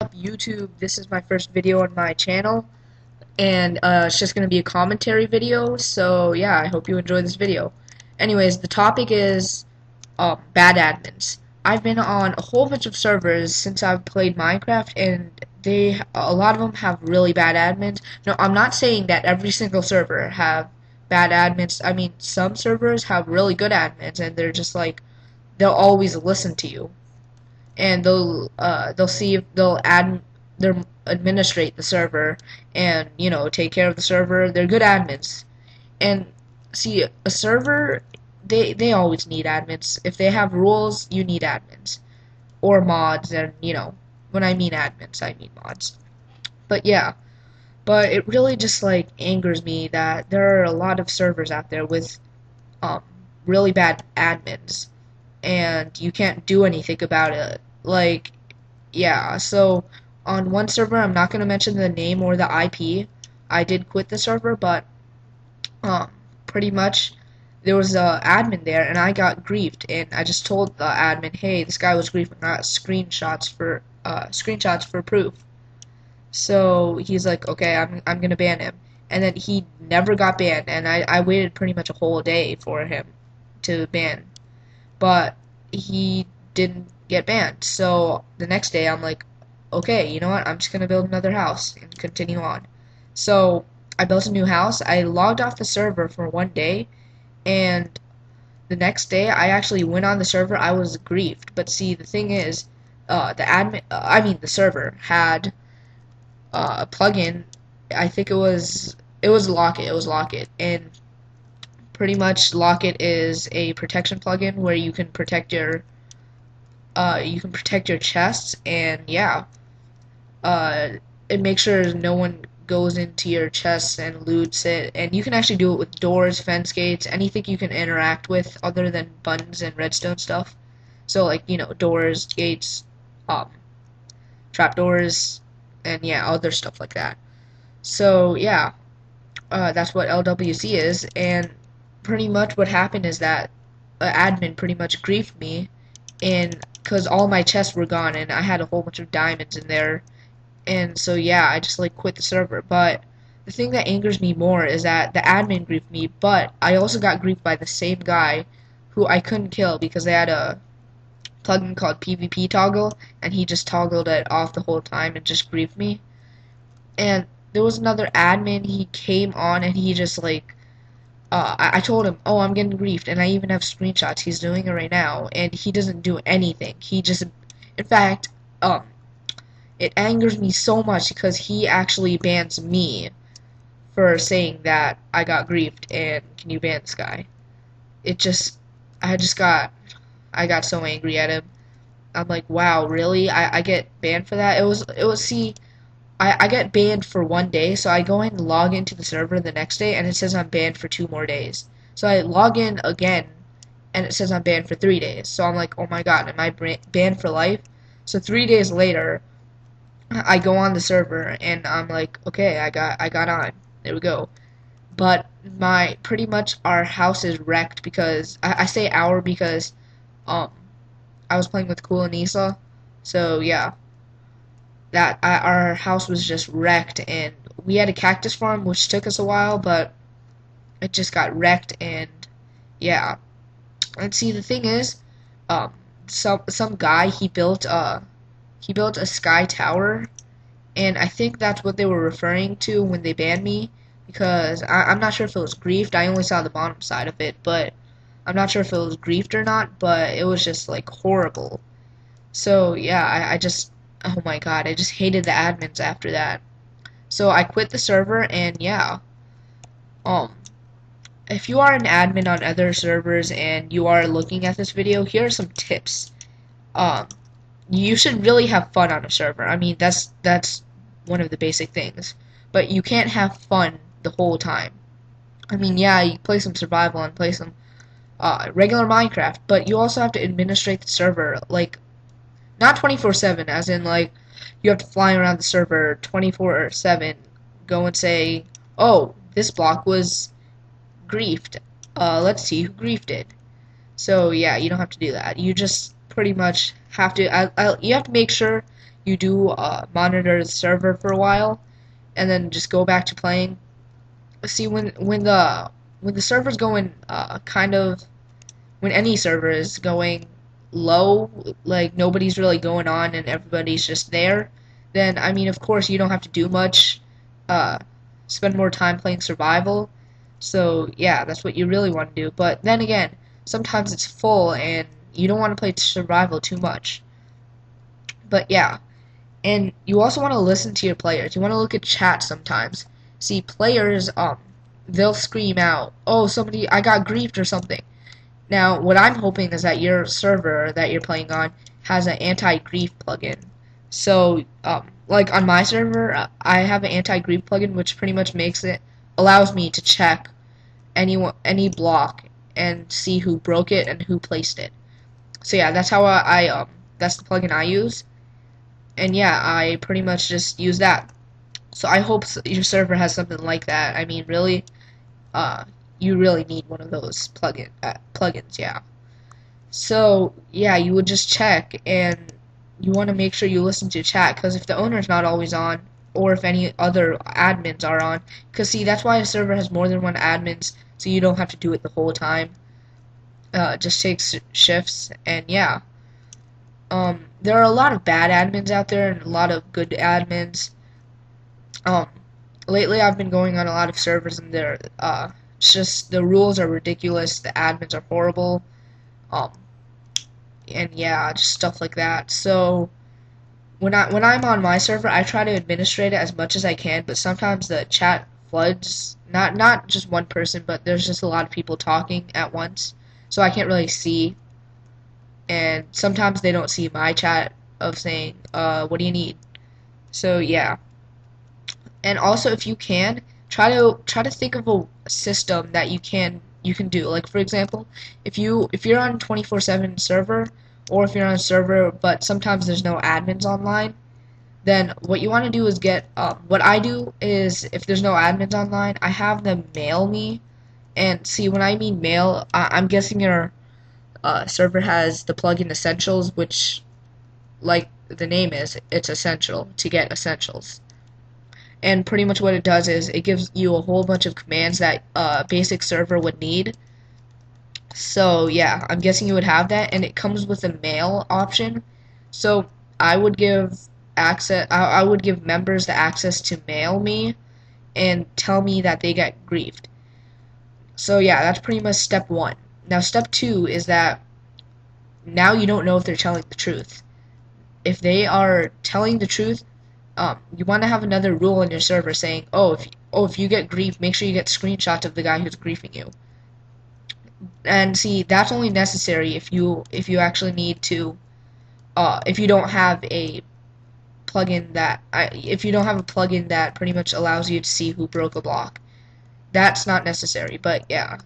Up YouTube, this is my first video on my channel, and it's just going to be a commentary video, so yeah, I hope you enjoy this video. Anyways, the topic is bad admins. I've been on a whole bunch of servers since I've played Minecraft, and a lot of them have really bad admins. No, I'm not saying that every single server have bad admins. I mean, some servers have really good admins, and they're just like, they'll always listen to you and they'll see if they'll administrate the server and take care of the server. They're good admins. And see, a server, they always need admins. If they have rules, you need admins or mods. And when I mean admins, I mean mods. But yeah, but it really just like angers me that there are a lot of servers out there with um really bad admins and you can't do anything about it. Like, yeah, so on one server, I'm not going to mention the name or the IP. I did quit the server, but pretty much there was a admin there, and I got griefed, and I just told the admin, hey, this guy was griefed, and got screenshots for proof. So he's like, okay, I'm gonna ban him, and then he never got banned, and I waited pretty much a whole day for him to ban, but he didn't get banned. So the next day, I'm like, okay, you know what? I'm just gonna build another house and continue on. So I built a new house. I logged off the server for one day, and the next day I actually went on the server. I was griefed, but see, the thing is, the server had a plugin. I think it was Locket. It was Locket, and pretty much Locket is a protection plugin where you can protect your chests, and yeah, it makes sure no one goes into your chests and loots it. And you can actually do it with doors, fence gates, anything you can interact with other than buttons and redstone stuff. So like doors, gates, um, trapdoors, and yeah, other stuff like that. So yeah, that's what LWC is. And pretty much what happened is that admin pretty much griefed me, and because all my chests were gone and I had a whole bunch of diamonds in there, and so yeah, I just like quit the server. But the thing that angers me more is that the admin griefed me, but I also got griefed by the same guy who I couldn't kill because they had a plugin called PvP toggle, and he just toggled it off the whole time and just griefed me. And there was another admin, he came on and he just like I told him, oh, I'm getting griefed, and I even have screenshots. He's doing it right now, and he doesn't do anything. He just, in fact, it angers me so much because he actually bans me for saying that I got griefed and can you ban this guy? It just, I just got, I got so angry at him. I'm like, wow, really? I get banned for that? See, I get banned for one day, so I go in and log into the server the next day, and it says I'm banned for 2 more days. So I log in again, and it says I'm banned for 3 days. So I'm like, oh my god, am I banned for life? So 3 days later, I go on the server, and I'm like, okay, I got on. There we go. But pretty much our house is wrecked because, I say our because, I was playing with Cool and Isa. So yeah, our house was just wrecked, and we had a cactus farm which took us a while, but it just got wrecked. And yeah, and see, the thing is, some guy, he built a sky tower, and I think that's what they were referring to when they banned me, because I'm not sure if it was griefed. I only saw the bottom side of it, but I'm not sure if it was griefed or not, but it was just like horrible. So yeah, I just, oh my god, I just hated the admins after that. So I quit the server, and yeah, um, if you are an admin on other servers and you are looking at this video, here are some tips. Um, you should really have fun on a server. I mean, that's one of the basic things. But you can't have fun the whole time. I mean, yeah, you play some survival and play some regular Minecraft, but you also have to administrate the server, like, not 24/7, as in, like, you have to fly around the server 24/7, go and say, oh, this block was griefed. Let's see who griefed it. So, yeah, you don't have to do that. You just pretty much have to, you have to make sure you do monitor the server for a while, and then just go back to playing. See, when the server's going kind of when any server is going low, like nobody's really going on and everybody's just there, then I mean, of course, you don't have to do much. Uh, Spend more time playing survival. So yeah, that's what you really want to do. But then again, sometimes it's full and you don't want to play survival too much. But yeah, and you also want to listen to your players. You want to look at chat sometimes. See, players, they'll scream out, "Oh, somebody, I got griefed" or something. Now, what I'm hoping is that your server that you're playing on has an anti-grief plugin. So, like on my server, I have an anti-grief plugin, which pretty much allows me to check any block and see who broke it and who placed it. So yeah, that's how that's the plugin I use, and yeah, I pretty much just use that. So I hope your server has something like that. I mean, really, uh, you really need one of those plugins, yeah. So yeah, you would just check, and you want to make sure you listen to chat, because if the owner's not always on, or if any other admins are on, because see, that's why a server has more than one admins, so you don't have to do it the whole time. Just takes shifts, and yeah. There are a lot of bad admins out there and a lot of good admins. Um, Lately I've been going on a lot of servers, and it's just the rules are ridiculous, the admins are horrible, um, and yeah, just stuff like that. So when I'm on my server, I try to administrate it as much as I can, but sometimes the chat floods. Not just one person, but there's just a lot of people talking at once, so I can't really see. And sometimes they don't see my chat of saying, "What do you need?" So yeah. And also, if you can, try to think of a system that you can do. Like for example, if you're on 24/7 server, or if you're on a server but sometimes there's no admins online, then what you want to do is what I do is, if there's no admins online, I have them mail me. And see, when I mean mail, I'm guessing your server has the plugin Essentials, which, like the name is, it's essential to get essentials. And pretty much what it does is it gives you a whole bunch of commands that a basic server would need. So yeah, I'm guessing you would have that, and it comes with a mail option. So I would give I would give members the access to mail me and tell me that they get griefed. So yeah, that's pretty much step one. Now step two is that now you don't know if they're telling the truth. If they are telling the truth, you want to have another rule in your server saying, if you get grief, make sure you get screenshots of the guy who's griefing you. And see, that's only necessary if you actually need to, if you don't have a plugin that pretty much allows you to see who broke a block. That's not necessary, but yeah.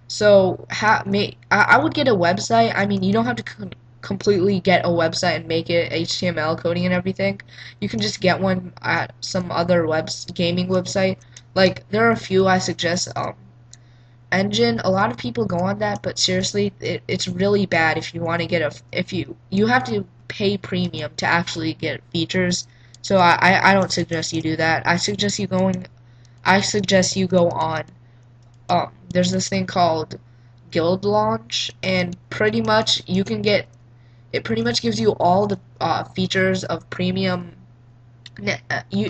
So I would get a website. I mean, you don't have to completely get a website and make it HTML coding and everything. You can just get one at some other gaming website. Like there are a few I suggest. Engine. A lot of people go on that, but seriously, it's really bad if you want to get you have to pay premium to actually get features. So I don't suggest you do that. I suggest you go on. There's this thing called Guild Launch, and pretty much it pretty much gives you all the features of premium.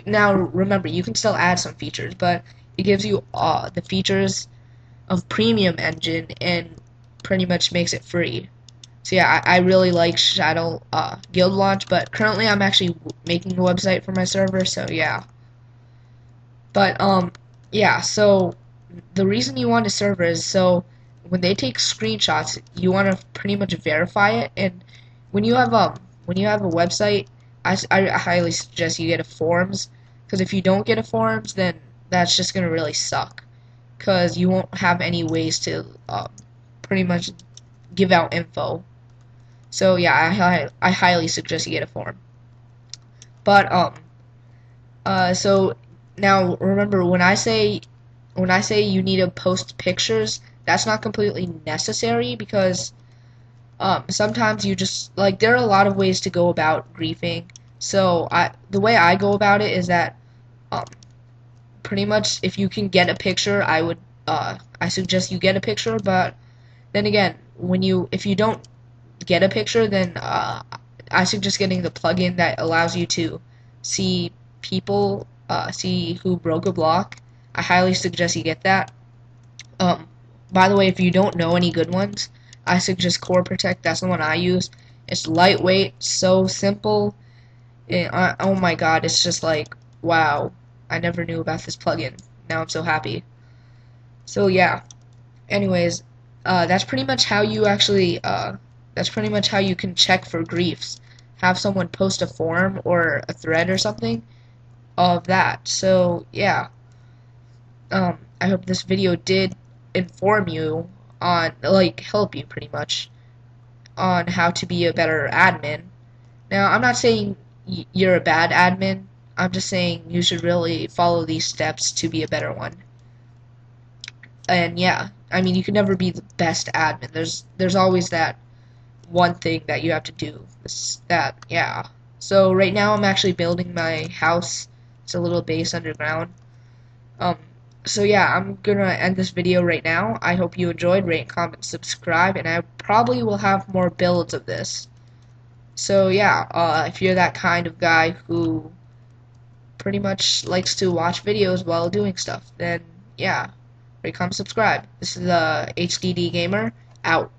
Now remember, you can still add some features, but it gives you the features of premium engine and pretty much makes it free. So yeah, I really like Shadow Guild Launch, but currently I'm actually making a website for my server, so yeah. But yeah, so the reason you want a server is so when they take screenshots, you want to pretty much verify it. And when you have a website, I highly suggest you get a forums, because if you don't get a forums, then that's just gonna really suck, because you won't have any ways to pretty much give out info. So yeah, I highly suggest you get a forum. But so now remember, when I say you need to post pictures, that's not completely necessary, because sometimes you just, like, there are a lot of ways to go about griefing. So the way I go about it is that um, pretty much if you can get a picture, I suggest you get a picture. But then again, if you don't get a picture, then I suggest getting the plugin that allows you to see people, see who broke a block. I highly suggest you get that. Um, by the way, if you don't know any good ones, I suggest Core Protect. That's the one I use. It's lightweight, so simple. Oh my god, it's just like, wow, I never knew about this plugin. Now I'm so happy. So yeah, anyways, that's pretty much how you that's pretty much how you can check for griefs. Have someone post a forum or a thread or something of that. So yeah, I hope this video did inform you on, like, help you pretty much on how to be a better admin. Now, I'm not saying you're a bad admin. I'm just saying you should really follow these steps to be a better one. And yeah, I mean, you can never be the best admin. There's always that one thing that you have to do. Yeah. So right now I'm actually building my house. It's a little base underground. Um, so yeah, I'm gonna end this video right now. I hope you enjoyed. Rate, comment, subscribe, and I probably will have more builds of this. So yeah, if you're that kind of guy who pretty much likes to watch videos while doing stuff, then yeah, rate, comment, subscribe. This is HDDGamer out.